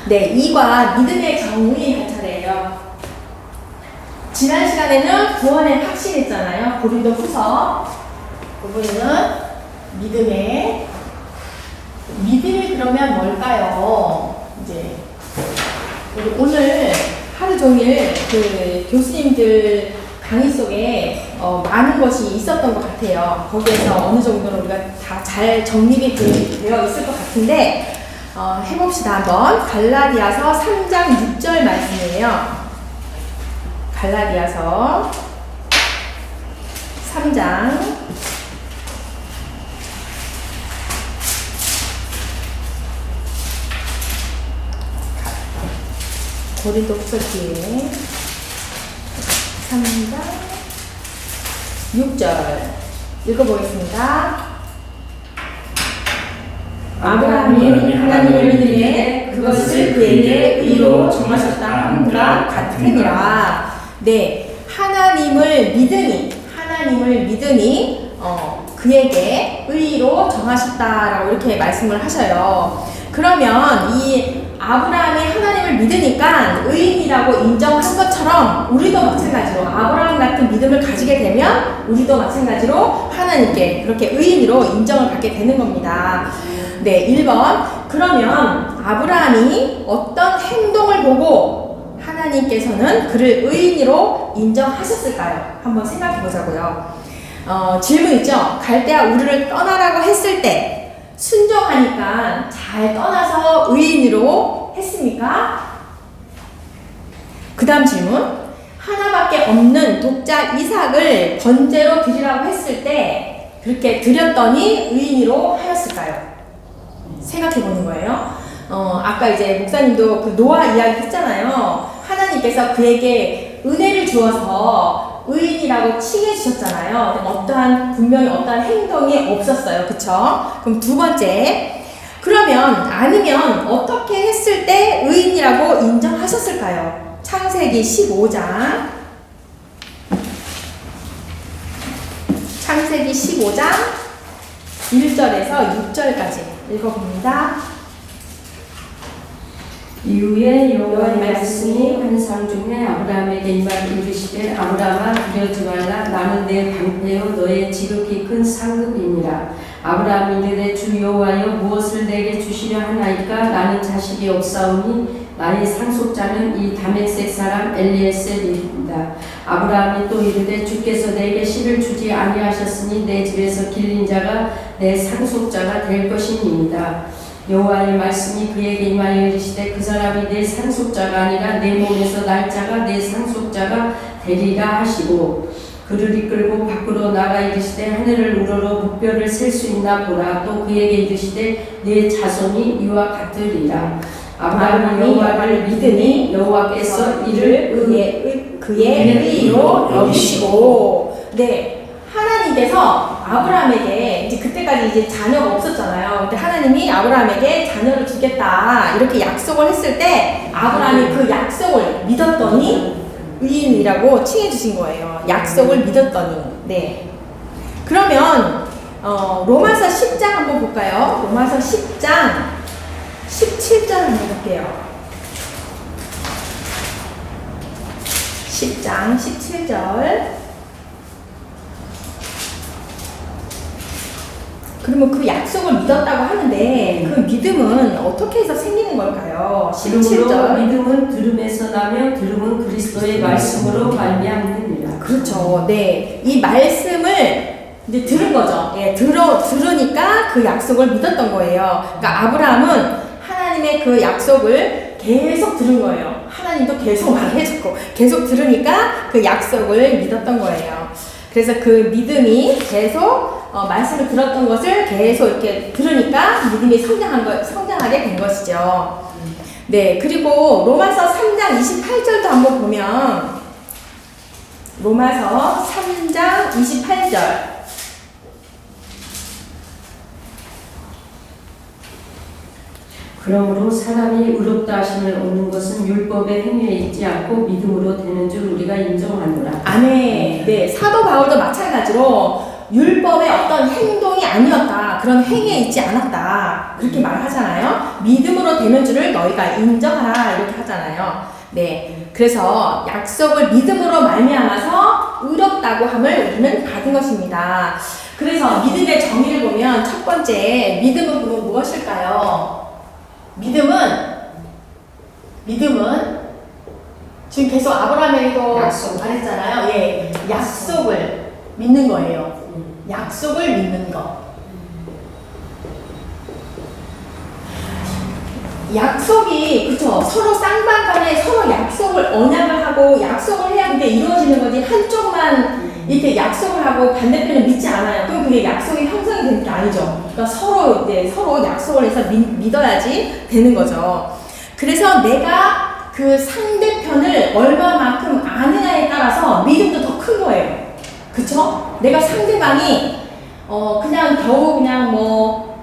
네, 2과 믿음의 경위 할 차례예요. 지난 시간에는 구원의 확신했잖아요. 고린도 후서 부분은 믿음이 그러면 뭘까요? 이제 오늘 하루 종일 그 교수님들 강의 속에 많은 것이 있었던 것 같아요. 거기에서 어느 정도는 우리가 다 잘 정립이 되어 있을 것 같은데 해봅시다 한번. 갈라디아서 3장 6절 말씀이에요. 갈라디아서 3장 고린도후서 뒤에 3장 6절 읽어보겠습니다. 아브라함이 하나님을 믿으매 그것을 그에게 의로 정하셨다 함과 같으니라. 네, 하나님을 믿으니 그에게 의로 정하셨다라고 이렇게 말씀을 하셔요. 그러면 이 아브라함이 하나님을 믿으니까 의인이라고 인정한 것처럼 우리도 마찬가지로 아브라함 같은 믿음을 가지게 되면 우리도 마찬가지로 하나님께 그렇게 의인으로 인정을 받게 되는 겁니다. 네, 1번. 그러면 아브라함이 어떤 행동을 보고 하나님께서는 그를 의인으로 인정하셨을까요? 한번 생각해 보자고요. 질문 있죠? 갈대아 우르를 떠나라고 했을 때 순종하니까 잘 떠나서 의인으로 했습니까? 그 다음 질문. 하나밖에 없는 독자 이삭을 번제로 드리라고 했을 때 그렇게 드렸더니 의인으로 하였을까요? 생각해 보는 거예요. 아까 이제 목사님도 그 노아 이야기 했잖아요. 하나님께서 그에게 은혜를 주어서 의인이라고 칭해 주셨잖아요. 분명히 어떠한 행동이 없었어요. 그쵸? 그럼 두 번째. 그러면 아니면 어떻게 했을 때 의인이라고 인정하셨을까요? 창세기 15장 1절에서 6절까지 읽어봅니다. 이후에 여호와의 말씀이 환상 중에 아브라함에게 임하여 이르시되 아브라함아 두려워하지 말라. 나는 내 방패요 너의 지극히 큰 상급이니라. 아브라함이 이르되 주 여호와여 무엇을 내게 주시려 하나이까? 나는 자식이 없사오니 나의 상속자는 이 다메섹 사람 엘리에셀이다. 아브라함이 또 이르되 주께서 내게 씨를 주지 아니하셨으니 내 집에서 길린 자가 내 상속자가 될 것이니이다. 여호와의 말씀이 그에게 임하여 이르시되 그 사람이 내 상속자가 아니라 내 몸에서 날 자가 내 상속자가 되리라 하시고 그를 이끌고 밖으로 나가 이르시되 하늘을 우러러 묵별을 셀 수 있나 보라. 또 그에게 이르시되 내 자손이 이와 같으리라. 아브라함이 여호와를 믿으니 여호와께서 이를 그의 의로 여기시고. 네, 하나님께서 아브라함에게 이제 그때까지 이제 자녀가 없었잖아요. 근데 하나님이 아브라함에게 자녀를 주겠다 이렇게 약속을 했을 때 아브라함이 그 약속을 믿었더니 의인이라고 칭해 주신 거예요. 약속을 믿었더니. 네. 그러면 로마서 10장 한번 볼까요? 로마서 10장 17절 한번 볼게요. 10장 17절. 그러면 그 약속을 믿었다고 하는데 그 믿음은 어떻게 해서 생기는 걸까요? 17절. 믿음은 들음에서 나며 들음은 그리스도의 말씀으로 말미암느니라. 그렇죠. 네, 이 말씀을 이제 들은 거죠. 예, 들으니까 그 약속을 믿었던 거예요. 그러니까 아브라함은 하나님의 그 약속을 계속 들은 거예요. 하나님도 계속 말해줬고 계속 들으니까 그 약속을 믿었던 거예요. 그래서 그 믿음이 계속 말씀을 들었던 것을 계속 이렇게 들으니까 믿음이 성장하게 된 것이죠. 네, 그리고 로마서 3장 28절도 한번 보면 로마서 3장 28절. 그러므로 사람이 의롭다 하심을 얻는 것은 율법의 행위에 있지 않고 믿음으로 되는 줄 우리가 인정하노라. 아멘. 네, 사도 바울도 마찬가지로 율법의 어떤 행동이 아니었다. 그런 행위에 있지 않았다. 그렇게 말을 하잖아요. 믿음으로 되는 줄을 너희가 인정하라. 이렇게 하잖아요. 네. 그래서 약속을 믿음으로 말미암아서 의롭다고 함을 우리는 받은 것입니다. 그래서 믿음의 정의를 보면 첫 번째, 믿음은 그럼 무엇일까요? 믿음은 지금 계속 아브라함에게도 말했잖아요. 예, 약속을 믿는 거예요. 약속을 믿는 거. 약속이 그쵸, 서로 쌍방간에 서로 약속을 언약을 하고 약속을 해야 그게 이루어지는 거지, 한쪽만 이렇게 약속을 하고 반대편은 믿지 않아요. 그럼 그게 약속이 형성이 되는 게 아니죠. 그러니까 서로 약속을 해서 믿어야지 되는 거죠. 그래서 내가 그 상대편을 얼마만큼 아느냐에 따라서 믿음도 더 큰 거예요. 그쵸? 내가 상대방이 그냥 겨우 그냥 뭐라고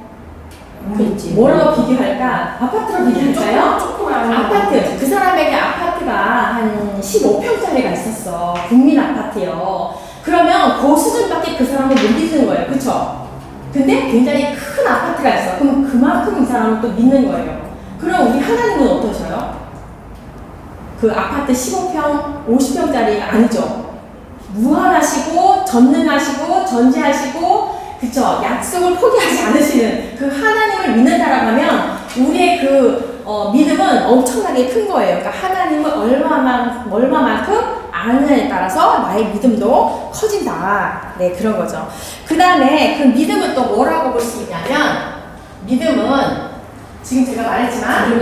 비교할까? 아파트로 비교할까요? 조그만 아파트. 그 사람에게 아파트가 한 15평짜리가 있었어. 국민 아파트요. 그러면 그 수준밖에 그 사람을 못 믿는 거예요. 그쵸? 근데 굉장히 큰 아파트가 있어. 그럼 그만큼 이 사람을 또 믿는 거예요. 그럼 우리 하나님은 어떠셔요? 그 아파트 15평, 50평짜리가 아니죠. 무한하시고, 전능하시고, 전지하시고, 그쵸? 약속을 포기하지 않으시는 그 하나님을 믿는다라고 하면 우리의 그 믿음은 엄청나게 큰 거예요. 그러니까 하나님을 얼마만큼 아느냐에 따라서 나의 믿음도 커진다. 네, 그런 거죠. 그 다음에 그 믿음은 또 뭐라고 볼 수 있냐면, 믿음은 지금 제가 말했지만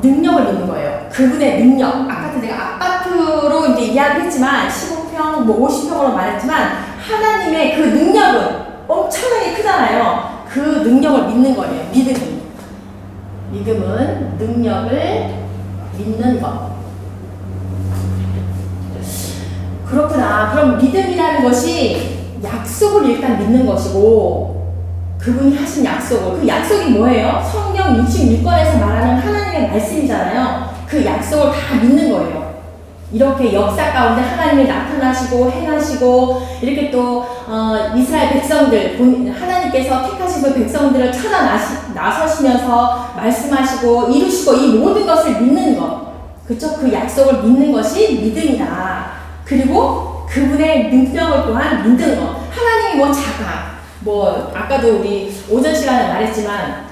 능력을 믿는 거예요. 그분의 능력. 내가 아파트로 이제 이야기했지만 15평, 50평으로 말했지만 하나님의 그 능력은 엄청나게 크잖아요. 그 능력을 믿는 거예요. 믿음은 능력을 믿는 것. 그렇구나. 그럼 믿음이라는 것이 약속을 일단 믿는 것이고, 그분이 하신 약속을, 그 약속이 뭐예요? 성경 66권에서 말하는 하나님의 말씀이잖아요. 그 약속을 다 믿는 거예요. 이렇게 역사 가운데 하나님이 나타나시고 행하시고, 이렇게 또 이스라엘 백성들, 하나님께서 택하신 그 백성들을 찾아 나서시면서 말씀하시고 이루시고, 이 모든 것을 믿는 것, 그쵸? 그 약속을 믿는 것이 믿음이다. 그리고 그분의 능력을 또한 믿는 것. 하나님이 아까도 우리 오전 시간에 말했지만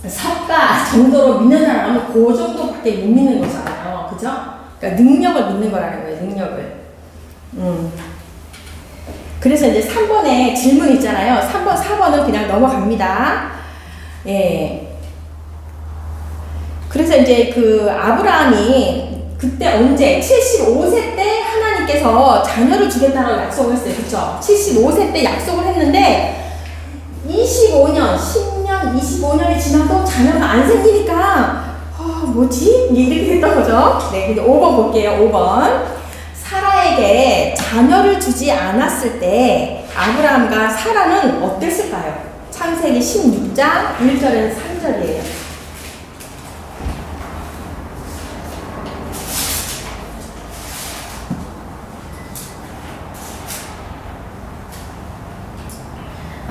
석가 정도로 믿는다라고 하면 그 정도밖에 못 믿는 거잖아요. 그죠? 그러니까 능력을 믿는 거라는 거예요. 능력을. 그래서 이제 3번에 질문 있잖아요. 3번, 4번은 그냥 넘어갑니다. 예. 그래서 이제 그 아브라함이 그때 언제 75세 때 하나님께서 자녀를 주겠다고 약속을 했어요. 그쵸? 75세 때 약속을 했는데 25년, 10년, 25년이 지나도 자녀가 안 생기니까 뭐지? 이렇게 됐던 거죠. 네, 근데 5번 볼게요. 5번. 사라에게 자녀를 주지 않았을 때 아브라함과 사라는 어땠을까요? 창세기 16장 1절에서 3절이에요.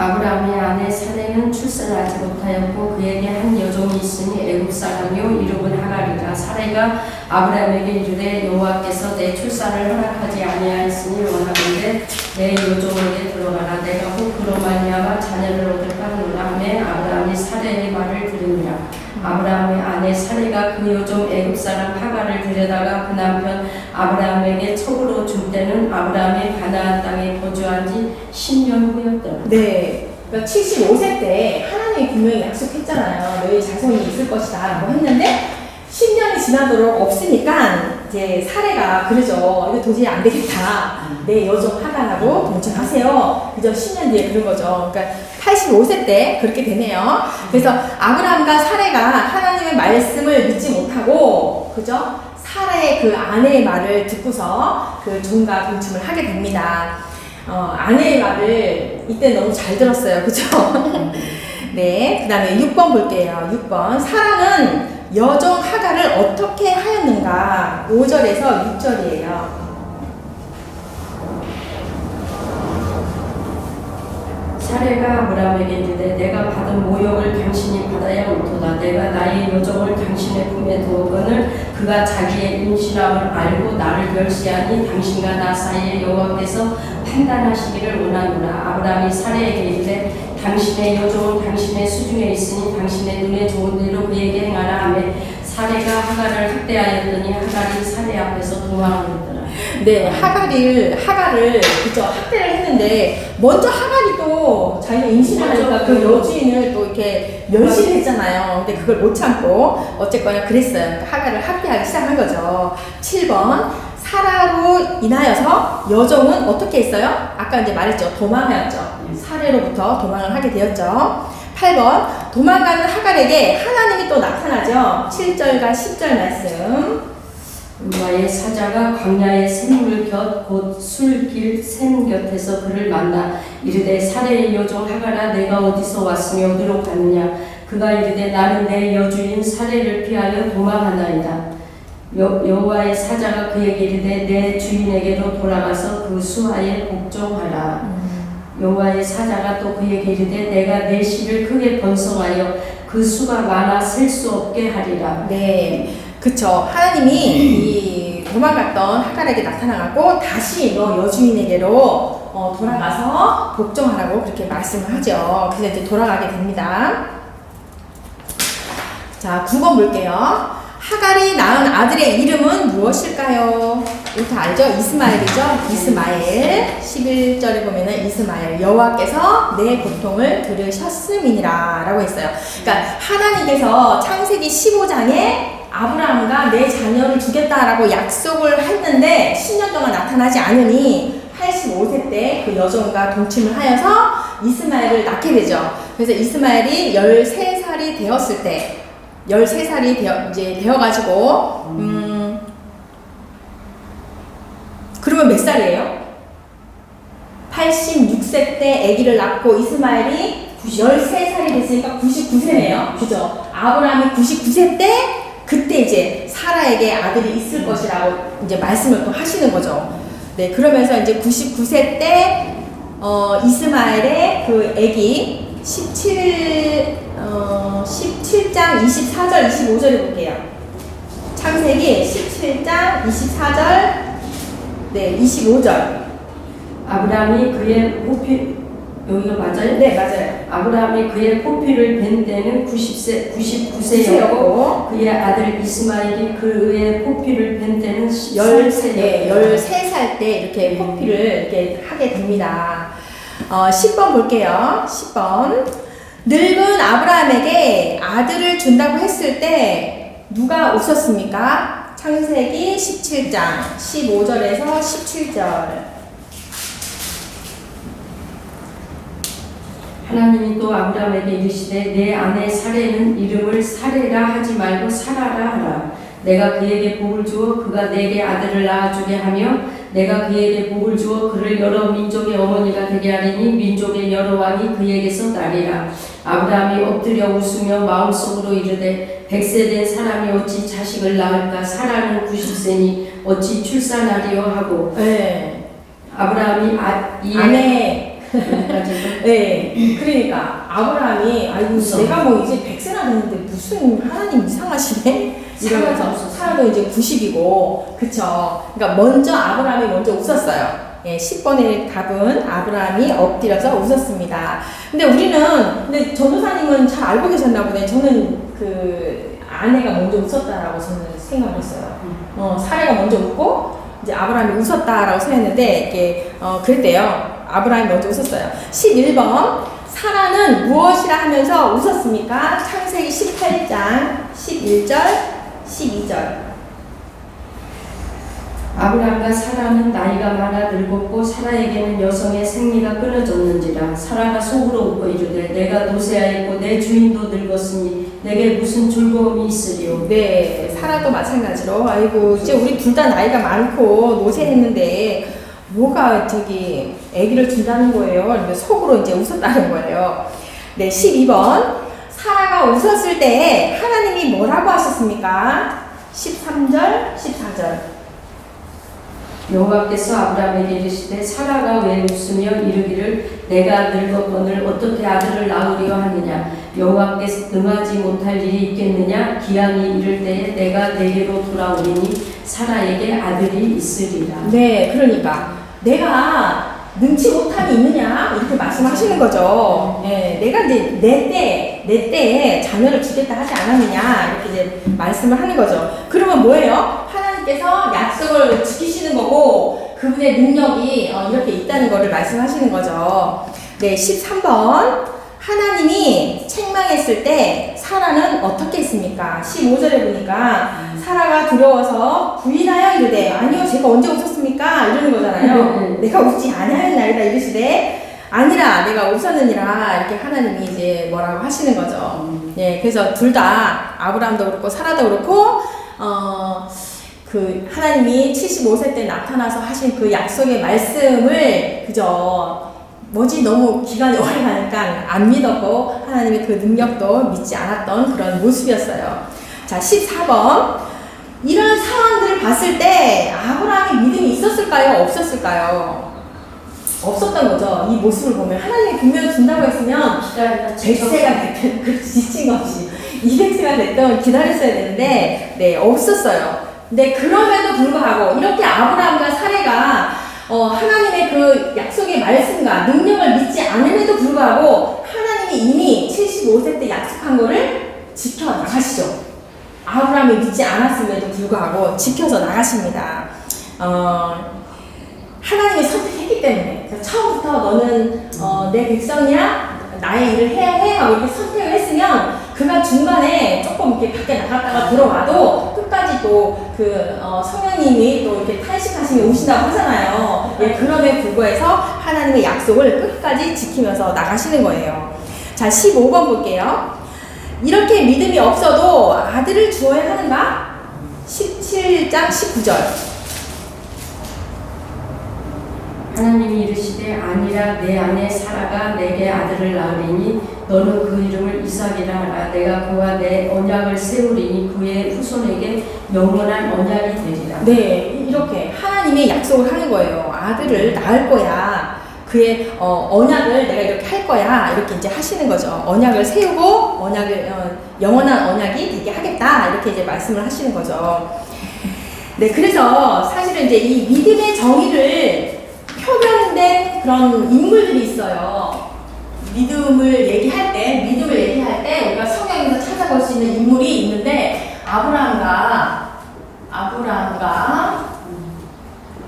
아브라함의 아내 사레는 출산하지 못하였고 그에게 한 여종이 있으니 애굽 사람이요 이름은 하갈이라. 사레가 아브라함에게 이르되 여호와께서 내 출산을 허락하지 아니하였으니 원하건대 내 여종에게 들어가라. 내가 혹 그로 말미암아 자녀를 얻을까 하노라 하매 아브라함이 사레의 말을 들으니라. 아브라함의 아내 사레가 그 여종 애굽 사람 하갈을 데려다가 그 남편 아브라함에게 첩으로 줄 때는 아브라함이 가나안 땅에 거주한 지 10년 후였더라. 네. 그러니까 75세 때 하나님이 분명히 약속했잖아요. 너희 자손이 있을 것이다 라고 했는데 10년이 지나도록 없으니까 이제 사례가 그러죠. 이거 도저히 안 되겠다. 내 여종 하갈하고 동침하세요. 그죠? 10년 뒤에 그런 거죠. 그러니까 85세 때 그렇게 되네요. 그래서 아브라함과 사례가 하나님의 말씀을 믿지 못하고, 그죠? 사례의 그 아내의 말을 듣고서 그 종과 동침을 하게 됩니다. 아내의 말을 이때 너무 잘 들었어요. 그죠? 네. 그 다음에 6번 볼게요. 6번. 사라는 여종 하갈을 어떻게 하였는가? 5절에서 6절이에요. 사례가 아브라함에게 이르되 내가 받은 모욕을 당신이 받아야 옳도다. 내가 나의 여종을 당신의 품에 두었거늘 그가 자기의 임신함을 알고 나를 멸시하니 당신과 나 사이에 여호와께서 판단하시기를 원하노라. 아브라함이 사례에게 이르되 당신의 여종은 당신의 수중에 있으니 당신의 눈에 좋은 대로 그에게 행하라 하며 사례가 하갈을 학대하였더니 하갈이 사례 앞에서 도망하였더라. 네, 하갈을 그죠 학대를 했는데 먼저 하갈이 또 자기가 임신하니까 그 여주인을 또 이렇게 멸시를 했잖아요. 근데 그걸 못 참고 어쨌거나 그랬어요. 그러니까 하갈을 학대하기 시작한 거죠. 7번 사라로 인하여서 여종은 어떻게 했어요? 아까 이제 말했죠. 도망하였죠. 사례로부터 도망을 하게 되었죠. 8번 도망가는 하갈에게 하나님이 또 나타나죠. 7절과 10절 말씀. 여호와의 사자가 광야의 샘물 곁 곧 술길 샘 곁에서 그를 만나 이르되 사례의 여종 하갈아 내가 어디서 왔으며 어디로 가느냐. 그가 이르되 나는 내 여주인 사례를 피하여 도망하나이다. 여호와의 사자가 그에게 이르되 내 주인에게로 돌아가서 그 수하에 복종하라. 여호와의 사자가 또 그에게 이르되 내가 내 씨를 크게 번성하여 그 수가 많아 셀 수 없게 하리라. 네, 그쵸. 하나님이 이 도망갔던 하갈에게 나타나고 다시 너 여주인에게로 돌아가서 복종하라고 그렇게 말씀을 하죠. 그래서 이제 돌아가게 됩니다. 자, 9번 볼게요. 하갈이 낳은 아들의 이름은 무엇일까요? 이거 다 알죠? 이스마엘이죠? 이스마엘. 11절에 보면은 이스마엘 여호와께서 내 고통을 들으셨음이니라 라고 했어요. 그러니까 하나님께서 창세기 15장에 아브라함과 내 자녀를 주겠다라고 약속을 했는데 10년 동안 나타나지 않으니 85세 때 그 여종과 동침을 하여서 이스마엘을 낳게 되죠. 그래서 이스마엘이 13살이 되었을 때 13살이 되어가지고, 그러면 몇 살이에요? 86세 때 아기를 낳고 이스마엘이 13살이 됐으니까 99세네요. 그죠? 아브라함이 99세 때, 그때 이제 사라에게 아들이 있을 것이라고 이제 말씀을 또 하시는 거죠. 네, 그러면서 이제 99세 때, 이스마엘의 그 아기 17장 24절 25절을 볼게요. 창세기 17장 24절 네 25절. 아브라함이 그의 포피 여기가 맞아요? 네 맞아요. 아브라함이 그의 포피를 뵌 때는 99세였고 그의 아들 이스마엘이 그의 포피를 뵌 때는 13살 때 이렇게 포피를 이렇게 하게 됩니다. 10번 볼게요. 10번. 늙은 아브라함에게 아들을 준다고 했을 때 누가 웃었습니까? 창세기 17장 15절에서 17절. 하나님이 또 아브라함에게 이르시되 내 아내 사레는 이름을 사레라 하지 말고 사라라 하라. 내가 그에게 복을 주어 그가 내게 아들을 낳아주게 하며 내가 그에게 복을 주어 그를 여러 민족의 어머니가 되게 하리니 민족의 여러 왕이 그에게서 나리라. 아브라함이 엎드려 웃으며 마음속으로 이르되 100세 된 사람이 어찌 자식을 낳을까. 사라는 90세니 어찌 출산하리요 하고. 네. 아브라함이 아내 네, 그러니까 아브라함이 아이고 내가 뭐 이제 100세나 됐는데 무슨 하나님 이상하시네? 이러면서 사라도 이제 90이고 그쵸? 그러니까 먼저 아브라함이 먼저 웃었어요. 예, 10번의 답은 아브라함이 엎드려서 웃었습니다. 근데 전도사님은 잘 알고 계셨나 보네. 저는 그 아내가 먼저 웃었다라고 저는 생각을 했어요. 사라가 먼저 웃고 이제 아브라함이 웃었다라고 생각했는데 이게 그랬대요. 아브라함이 먼저 웃었어요. 11번 사라는 무엇이라 하면서 웃었습니까? 창세기 18장 11절 12절. 아브라함과 사라는 나이가 많아 늙었고 사라에게는 여성의 생리가 끊어졌는지라. 사라가 속으로 웃고 이르되 내가 노쇠하였고 내 주인도 늙었으니 내게 무슨 즐거움이 있으리요. 네, 사라도 마찬가지로 아이고 이제 우리 둘 다 나이가 많고 노쇠했는데 뭐가 아기를 준다는 거예요. 그러면 속으로 이제 웃었다는 거예요. 네, 12번 사라가 웃었을 때 하나님이 뭐라고 하셨습니까? 13절 14절. 여호와께서 아브라함에게 이르시되 사라가 왜 웃으며 이르기를 내가 늙었거늘 어떻게 아들을 낳으려 하느냐 여호와께서 능하지 못할 일이 있겠느냐 기한이 이를 때에 내가 내게로 돌아오리니 사라에게 아들이 있으리라. 네, 그러니까 내가 능치 못함이 있느냐 이렇게 말씀하시는 거죠. 예, 내가 이제 내 때에 자녀를 주겠다 하지 않았느냐 이렇게 이제 말씀을 하는 거죠. 그러면 뭐예요? 하나님께서 약속을 지키시는 거고 그분의 능력이 이렇게 있다는 거를 말씀하시는 거죠. 네, 13번 하나님이 책망했을 때 사라는 어떻게 했습니까? 15절에 보니까 사라가 두려워서 부인하여 이르되 아니요 제가 언제 웃었습니까? 이러는 거잖아요. 내가 웃지 아니하였나이다 이르시되 아니라 내가 웃었느니라 이렇게 하나님이 이제 뭐라고 하시는 거죠. 예, 그래서 둘 다 아브라함도 그렇고 사라도 그렇고 그 하나님이 75세 때 나타나서 하신 그 약속의 말씀을 그저 뭐지 너무 기간이 오래 가니까 안 믿었고 하나님의 그 능력도 믿지 않았던 그런 모습이었어요. 자, 14번 이런 상황들을 봤을 때 아브라함이 믿음이 있었을까요? 없었을까요? 없었던 거죠. 이 모습을 보면 하나님이 분명히 준다고 했으면 100세가 됐든 그 지친 것이 200세가 됐든 기다렸어야 되는데 네, 없었어요. 근데 그럼에도 불구하고 이렇게 아브라함과 사례가 하나님의 그 약속의 말씀과 능력을 믿지 않음에도 불구하고 하나님이 이미 75세 때 약속한 거를 지켜 나가시죠. 아브라함이 믿지 않았음에도 불구하고 지켜서 나가십니다. 하나님이 선택했기 때문에 처음부터 너는 내 백성이야 나의 일을 해야 해 하고 이렇게 선택을 했으면 그가 중간에 조금 이렇게 밖에 나갔다가 들어와도 끝까지 또 그 성령님이 또 이렇게 탄식하시며 오신다고 하잖아요. 예, 그럼에 불구해서 하나님의 약속을 끝까지 지키면서 나가시는 거예요. 자, 15번 볼게요. 이렇게 믿음이 없어도 아들을 주어야 하는가? 17장 19절. 하나님이 이르시되 아니라 내 아내 사라가 내게 아들을 낳으리니 너는 그 이름을 이삭이라 하라. 내가 그와 내 언약을 세우리니 그의 후손에게 영원한 언약이 되리라. 네, 이렇게 하나님의 약속을 하는 거예요. 아들을 낳을 거야. 그의 언약을 내가 이렇게 할 거야. 이렇게 이제 하시는 거죠. 언약을 세우고 언약을 영원한 언약이 되게 하겠다. 이렇게 이제 말씀을 하시는 거죠. 네, 그래서 사실은 이제 이 믿음의 정의를 표현된 그런 인물들이 있어요. 믿음을 얘기할 때 우리가 성경에서 찾아볼 수 있는 인물이 있는데 아브라함과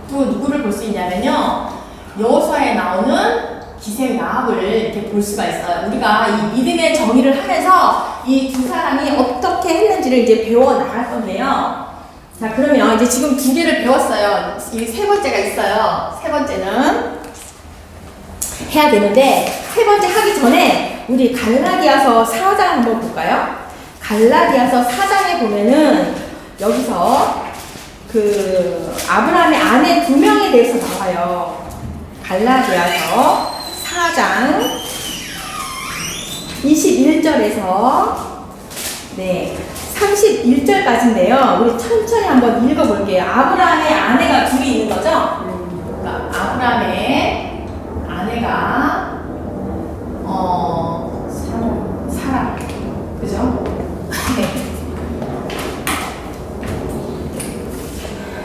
또 누구를 볼 수 있냐면요. 여호수아에 나오는 기생 라합을 이렇게 볼 수가 있어요. 우리가 이 믿음의 정의를 하면서 이 두 사람이 어떻게 했는지를 이제 배워 나갈 건데요. 자, 그러면 이제 지금 두 개를 배웠어요. 이 세 번째가 있어요. 세 번째는 해야 되는데, 세 번째 하기 전에 우리 갈라디아서 4장 한번 볼까요? 갈라디아서 4장에 보면은 여기서 그 아브라함의 아내 두 명에 대해서 나와요. 갈라디아서 4장 21절에서 네 31절까지인데요. 우리 천천히 한번 읽어볼게요. 아브라함의 아내가 둘이 있는 거죠? 그러니까 아브라함의 아내가 사라 그죠?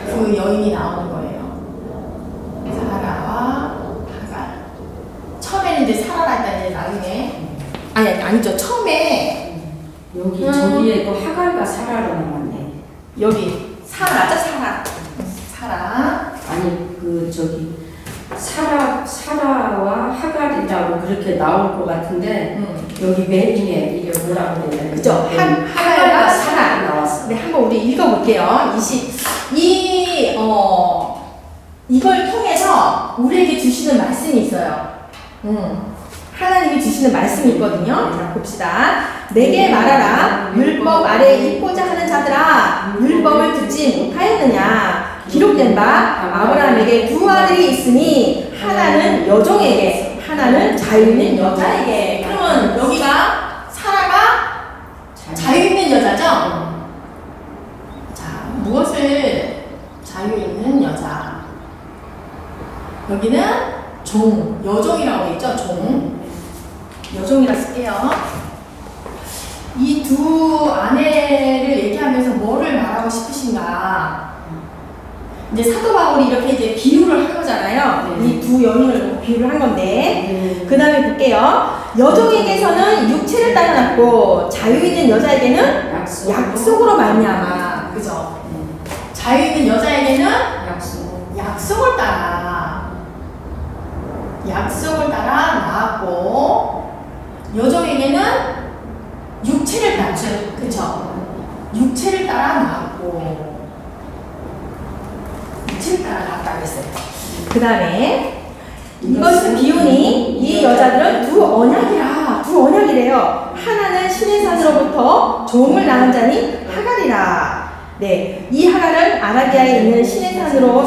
그 여인이 나오는 거예요. 사라와 하갈. 처음에는 이제 사라라 했다는데 나중에 아니죠. 처음에 여기 저기에 또 하갈과 사라로 나왔네. 여기 사라죠. 사라. 아니 그 저기 사라와 하갈이라고 그렇게 나올 것 같은데 여기 메인에 이게 뭐라고 해야 되나? 그죠? 하갈과 사라 나왔어. 네, 한번 우리 읽어볼게요. 이걸 통해서 우리에게 주시는 말씀이 있어요. 하나님이 주시는 말씀이 있거든요. 자, 봅시다. 내게 말하라. 율법 아래에 있고자 하는 자들아, 율법을 듣지 못하였느냐? 기록된 바 아브라함에게 두 아들이 있으니 하나는 여종에게, 하나는 자유 있는 여자에게. 그러면 여기가 사라가 자유 있는 여자죠? 자, 무엇을 자유 있는 여자? 여기는 종, 여종이라고 돼 있죠? 종. 여종이라 쓸게요. 이 두 아내를 얘기하면서 뭐를 말하고 싶으신가? 이제 사도 바울이 이렇게 이제 비유를 한 거잖아요. 이 두 여인을 놓고 비유를 한 건데. 그 다음에 볼게요. 여종에게서는 육체를 따라 낳고 자유 있는 여자에게는 약속으로 말미암아. 그죠? 자유 있는 여자에게는 약속을 따라 낳았고, 여종에게는 육체를 따라, 그쵸? 육체를 따라 낳았고, 육체를 따라 낳았다고 했어요. 그 다음에, 이것은 비유니 이 여자들은 두 언약이래요. 하나는 신의 산으로부터 종을 낳은 자니 하갈이라. 네, 이 하갈은 아라비아에 있는 신의 산으로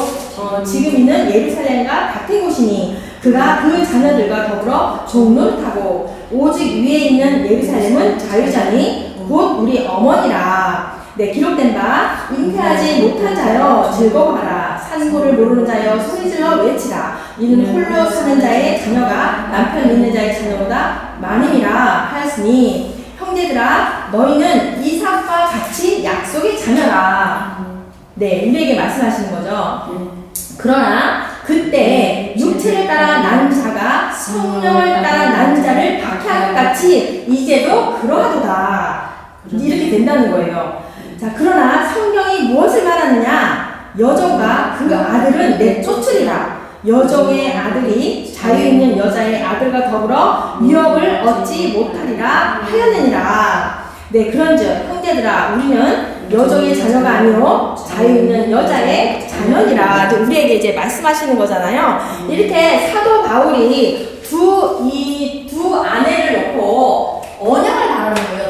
지금 있는 예루살렘과 같은 곳이니 그가 그 자녀들과 더불어 종노릇하고 오직 위에 있는 예루살렘은 자유자니 곧 우리 어머니라. 네, 기록된 바 잉태하지 못한 자여 즐거워하라. 산고를 모르는 자여 소리질러 외치라. 이는 홀로 사는 자의 자녀가 남편 있는 자의 자녀보다 많음이라 하였으니 형제들아 너희는 이삭과 같이 약속의 자녀라. 네, 우리에게 말씀하시는 거죠. 그러나 그때 육체를 따라 난 자가 성령을 따라 난 자를 박해한 것 같이 이제도 그러하도다. 이렇게 된다는 거예요. 자, 그러나 성경이 무엇을 말하느냐? 여종과 그 아들은 내쫓으리라. 여종의 아들이 자유 있는 여자의 아들과 더불어 유업을 얻지 못하리라 하였느니라. 네, 그런즉 형제들아 우리는 여종의 자녀가 아니요 자유 있는 여자의 자녀니라. 우리에게 이제 말씀하시는 거잖아요. 이렇게 사도 바울이 두 아내를 놓고 언약을 말하는 거예요.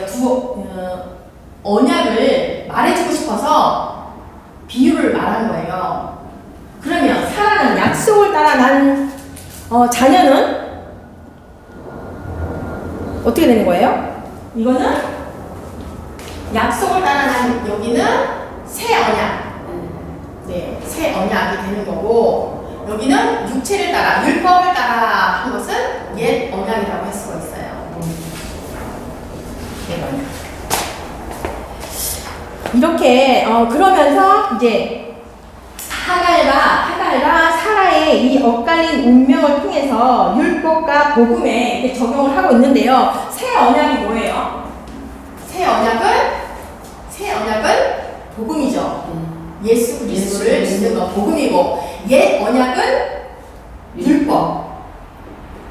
언약을 말해주고 싶어서 비유를 말한 거예요. 그러면 사랑은 약속을 따라 난 자녀는 어떻게 되는 거예요? 이거는 약속을 따라 난 여기는 새 언약. 네, 새 언약이 되는 거고 여기는 육체를 따라 율법을 따라 한 것은 옛 언약이라고 할 수가 있어요. 옛 언약. 이렇게 그러면서 이제 하갈과 사라의 이 엇갈린 운명을 통해서 율법과 복음에 이렇게 적용을 하고 있는데요. 새 언약이 뭐예요? 새 언약은 복음이죠. 예수 그리스도를 믿는 건 복음이고 옛 언약은 율법.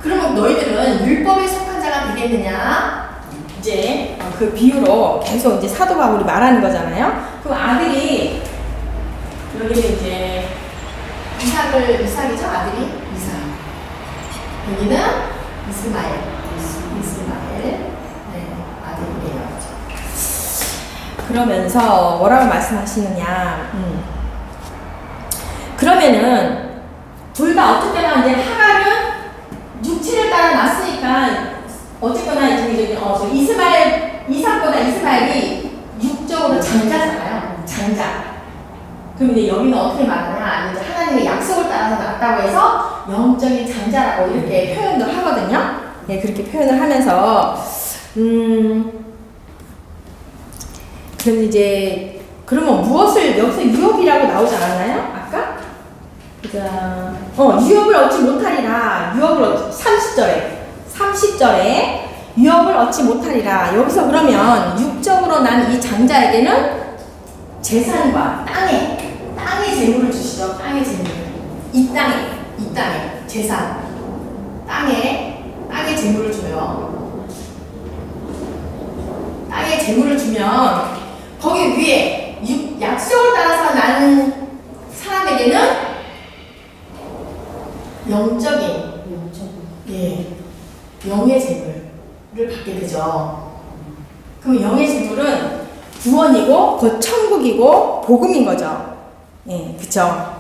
그러면 너희들은 율법에 속한 자가 되겠느냐? 이제 그 비유로 계속 이제 사도 바울이 말하는 거잖아요. 그럼 아들이 여기는 이제 이삭이죠? 아들이 이삭. 여기는 이스마엘. 네, 아들이에요. 그러면서 뭐라고 말씀하시느냐? 그러면은 둘 다 어쨌거나 이제 하갈은 육체를 따라 났으니까 어쨌거나 이제 이삭보다 이스마엘이 육적으로 장자잖아요. 장자. 그럼 이제 여기는 어떻게 말하냐? 이제 하나님의 약속을 따라서 낳았다고 해서 영적인 장자라고 이렇게 표현도 하거든요. 네, 그렇게 표현을 하면서 그럼 이제 그러면 무엇을 여기서 유업이라고 나오지 않았나요? 아까? 유업을 얻지 못하리라. 30절에 유업을 얻지 못하리라. 여기서 그러면 육적으로 난 이 장자에게는 재산과 땅의 재물을 주시죠. 땅의 재물. 이 땅에 재산. 땅의 재물을 줘요. 땅의 재물을 주면 거기 위에 약속을 따라서 나는 사람에게는 영적인 영의 재물을 받게 되죠. 그럼 영의 재물은 구원이고 곧 천국이고 복음인 거죠. 예, 그쵸?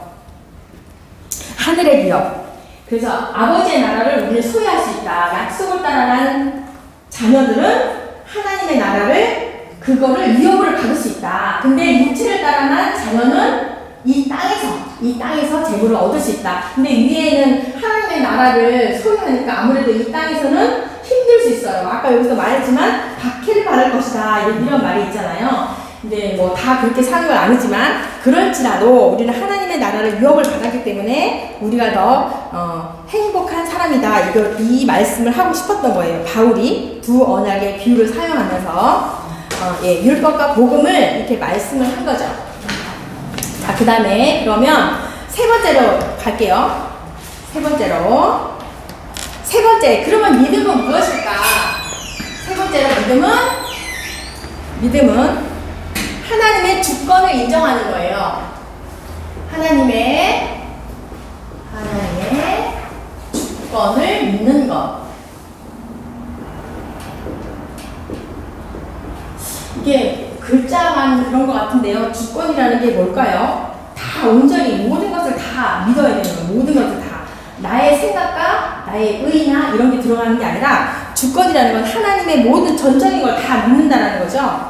하늘의 기업. 그래서 아버지의 나라를 우리는 소유할 수 있다. 약속을 따라간 자녀들은 하나님의 나라를 그거를 위협을 받을 수 있다. 근데 육체를 따라간 자녀는 이 땅에서 재물을 얻을 수 있다. 근데 위에는 하나님의 나라를 소유하니까 아무래도 이 땅에서는 힘들 수 있어요. 아까 여기서 말했지만 박해를 받을 것이다. 이런 말이 있잖아요. 근데 뭐 다 그렇게 사는 건 아니지만 그럴지라도 우리는 하나님의 나라를 유업을 받았기 때문에 우리가 더 행복한 사람이다. 이 말씀을 하고 싶었던 거예요. 바울이 두 언약의 비유를 사용하면서 율법과 복음을 이렇게 말씀을 한 거죠. 자, 그 다음에 그러면 세 번째로 갈게요. 세 번째, 그러면 믿음은 무엇일까? 세 번째로 믿음은 하나님의 주권을 인정하는 거예요. 하나님의 주권을 믿는 것. 이게 글자만 그런 것 같은데요. 주권이라는 게 뭘까요? 다 온전히 모든 것을 다 믿어야 되는 거예요. 모든 것을 다. 나의 생각과 나의 의나 이런 게 들어가는 게 아니라 주권이라는 건 하나님의 모든 전적인 걸 다 믿는다라는 거죠.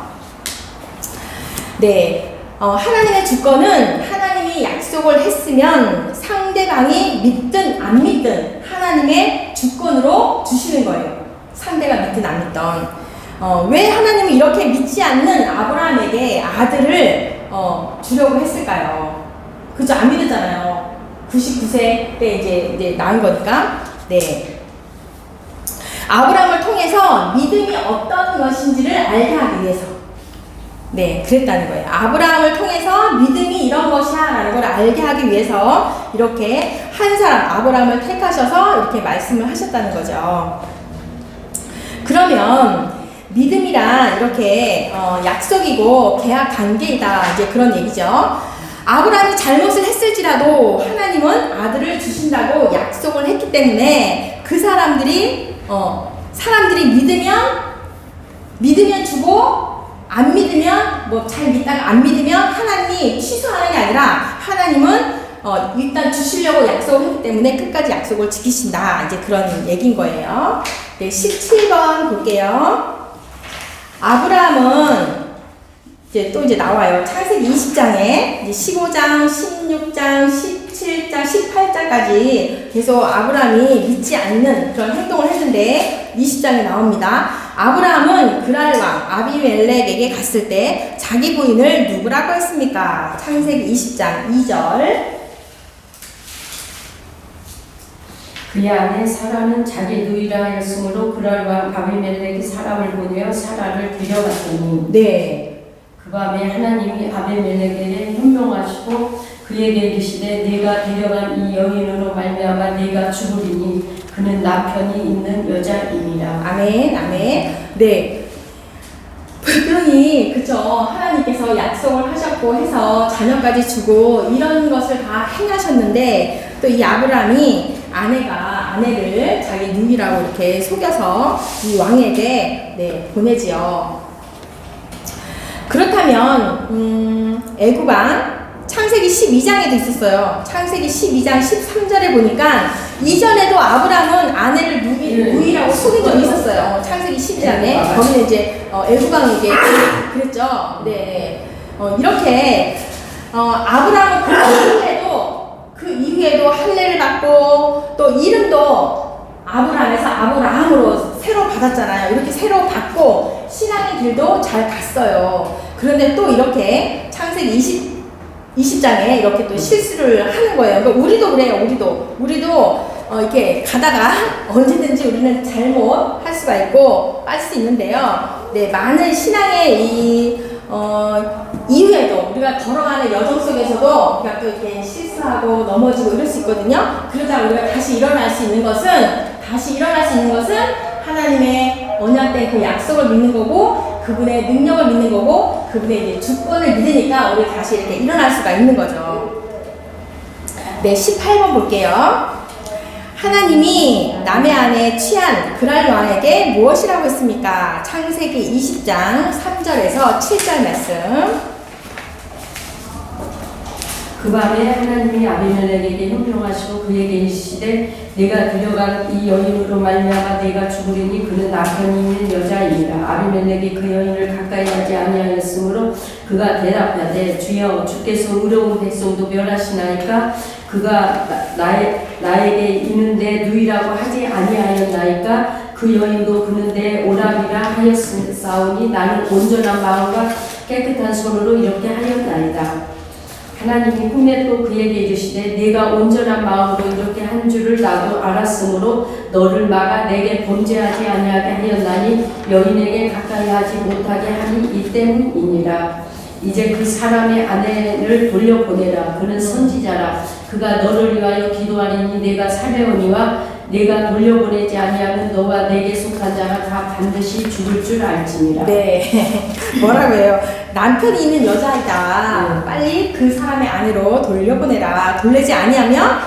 네. 하나님의 주권은 하나님이 약속을 했으면 상대방이 믿든 안 믿든 하나님의 주권으로 주시는 거예요. 상대가 믿든 안 믿든. 왜 하나님이 이렇게 믿지 않는 아브라함에게 아들을 주려고 했을까요? 그죠? 안 믿었잖아요. 99세 때 이제 낳은 거니까. 네. 아브라함을 통해서 믿음이 어떤 것인지를 알게 하기 위해서. 네, 그랬다는 거예요. 아브라함을 통해서 믿음이 이런 것이야 라는 걸 알게 하기 위해서 이렇게 한 사람, 아브라함을 택하셔서 이렇게 말씀을 하셨다는 거죠. 그러면 믿음이란 이렇게 약속이고 계약 관계이다, 이제 그런 얘기죠. 아브라함이 잘못을 했을지라도 하나님은 아들을 주신다고 약속을 했기 때문에 그 사람들이 믿으면 주고 안 믿으면 뭐 잘 믿다가 안 믿으면 하나님이 취소하는 게 아니라 하나님은 일단 주시려고 약속을 했기 때문에 끝까지 약속을 지키신다, 이제 그런 얘기인 거예요. 네, 17번 볼게요. 아브라함은 이제 나와요. 창세기 20장에 이제 15장, 16장, 17장, 18장까지 계속 아브라함이 믿지 않는 그런 행동을 했는데 20장에 나옵니다. 아브라함은 그랄 왕 아비멜렉에게 갔을 때 자기 부인을 누구라고 했습니까? 창세기 20장 2절. 그의 아내 사라는 자기 누이라 하였으므로 그랄 왕 아비멜렉이 사람을 보내어 사라를 데려갔더니 네. 그 밤에 하나님이 아비멜렉에게 현명하시고 그에게 이르시되 내가 데려간 이 여인으로 말미암아 네가 죽으리니 그는 남편이 있는 여자이니라. 아멘, 아멘. 네. 그러니 그쵸, 하나님께서 약속을 하셨고 해서 자녀까지 주고 이런 것을 다 행하셨는데 또 이 아브라함이 아내를 자기 누이라고 이렇게 속여서 이 왕에게 보내지요. 그렇다면 애굽왕 창세기 12장에도 있었어요. 창세기 12장 13절에 보니까 이전에도 아브라함은 아내를 누이라고 속인 적이 있었어요. 창세기 12장에 거기는 이제 애굽왕에게 그랬죠. 네. 이렇게 아브라함은 그 이후에도 할례를 받고 또 이름도 아브라함에서 아브라함으로 새로 받았잖아요. 이렇게 새로 받고 신앙의 길도 잘 갔어요. 그런데 또 이렇게 창세기 20장에 이렇게 또 실수를 하는 거예요. 그러니까 우리도 그래요. 우리도 이렇게 가다가 언제든지 우리는 잘못할 수가 있고 빠질 수 있는데요. 네, 많은 신앙의 이후에도 우리가 걸어가는 여정 속에서도 우리가 또 이렇게 실수하고 넘어지고 이럴 수 있거든요. 그러다 우리가 다시 일어날 수 있는 것은 하나님의 언약된 그 약속을 믿는 거고 그분의 능력을 믿는 거고 그분의 이제 주권을 믿으니까 우리 다시 이렇게 일어날 수가 있는 거죠. 네, 18번 볼게요. 하나님이 남의 아내 취한 그랄 왕에게 무엇이라고 했습니까? 창세기 20장 3절에서 7절 말씀. 그 밤에 하나님이 아비멜렉에게 형통하시고 그에게 이르시되 내가 들여간 이 여인으로 말미암아 내가 죽으리니 그는 남편이 있는 여자이니라. 아비멜렉이 그 여인을 가까이 하지 아니하였으므로 그가 대답하되 주여 주께서 의로운 백성도 멸하시나이까 그가 나에게 있는데 누이라고 하지 아니하였나이까 그 여인도 그는 내 오랍이라 하였사오니 나는 온전한 마음과 깨끗한 손으로 이렇게 하였나이다. 하나님이 꿈에 또 그에게 이르시되 내가 온전한 마음으로 이렇게 한 줄을 나도 알았으므로 너를 막아 내게 범죄하지 아니하게 하였나니 여인에게 가까이 하지 못하게 하니 이 때문이니라. 이제 그 사람의 아내를 돌려보내라. 그는 선지자라. 그가 너를 위하여 기도하리니 내가 사례오니와 내가 돌려보내지 아니하면 너와 내게 속한 자가 다 반드시 죽을 줄 알지니라. 네. 뭐라고 해요? 남편이 있는 여자이다. 빨리 그 사람의 아내로 돌려보내라. 돌보내지 아니하면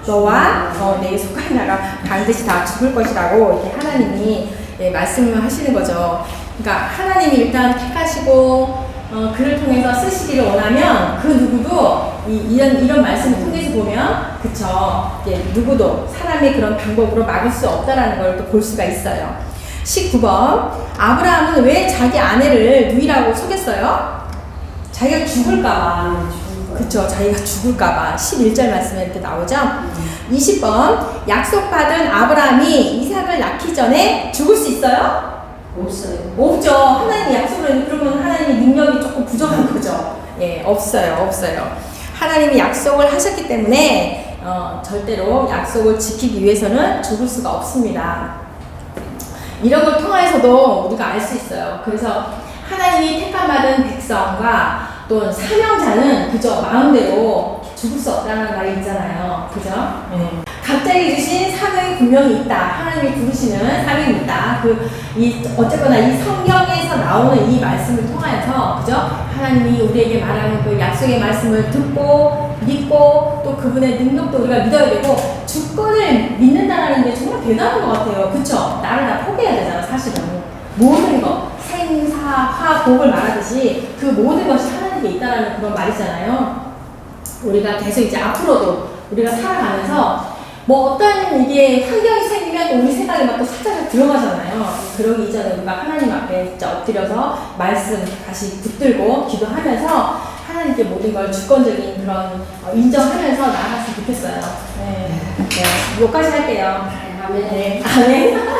너와 내게 속한 자가 반드시 다 죽을 것이라고 이렇게 하나님이 말씀을 하시는 거죠. 그러니까 하나님이 일단 택하시고 그를 통해서 쓰시기를 원하면 그 누구도 이런 말씀을 통해서 보면 그쵸, 누구도 사람의 그런 방법으로 막을 수 없다라는 걸 또 볼 수가 있어요. 19번 아브라함은 왜 자기 아내를 누이라고 속였어요? 자기가 죽을까봐. 그쵸, 자기가 죽을까봐. 11절 말씀에 이렇게 나오죠. 20번 약속받은 아브라함이 이삭을 낳기 전에 죽을 수 있어요? 없어요. 없죠. 하나님이 약속을 했는데 그러면 하나님의 능력이 조금 부족한 거죠. 예, 없어요. 하나님이 약속을 하셨기 때문에 절대로 약속을 지키기 위해서는 죽을 수가 없습니다. 이런 걸 통해서도 우리가 알 수 있어요. 그래서 하나님이 택함받은 백성과 또 사명자는 그저 마음대로 죽을 수 없다는 말이 있잖아요. 그죠? 각자에게 주신 사명이 분명히 있다. 하나님이 부르시는 사명이 있다. 어쨌거나 이 성경에서 나오는 이 말씀을 통하여서, 그죠? 하나님이 우리에게 말하는 그 약속의 말씀을 듣고, 믿고, 또 그분의 능력도 우리가 믿어야 되고, 주권을 믿는다는 게 정말 대단한 것 같아요. 그쵸? 나를 다 포기해야 되잖아, 사실은. 모든 것, 생사, 화, 복을 말하듯이 그 모든 것이 하나님께 있다는 그런 말이잖아요. 우리가 계속 이제 앞으로도 우리가 살아가면서 뭐 어떤 이게 환경이 생기면 또 우리 생각에 막 또 살짝 들어가잖아요. 그러기 이전에 우리가 하나님 앞에 진짜 엎드려서 말씀 다시 붙들고 기도하면서 하나님께 모든 걸 주권적인 그런 인정하면서 나아갔으면 좋겠어요. 네. 여기까지 할게요. 아멘. 아멘.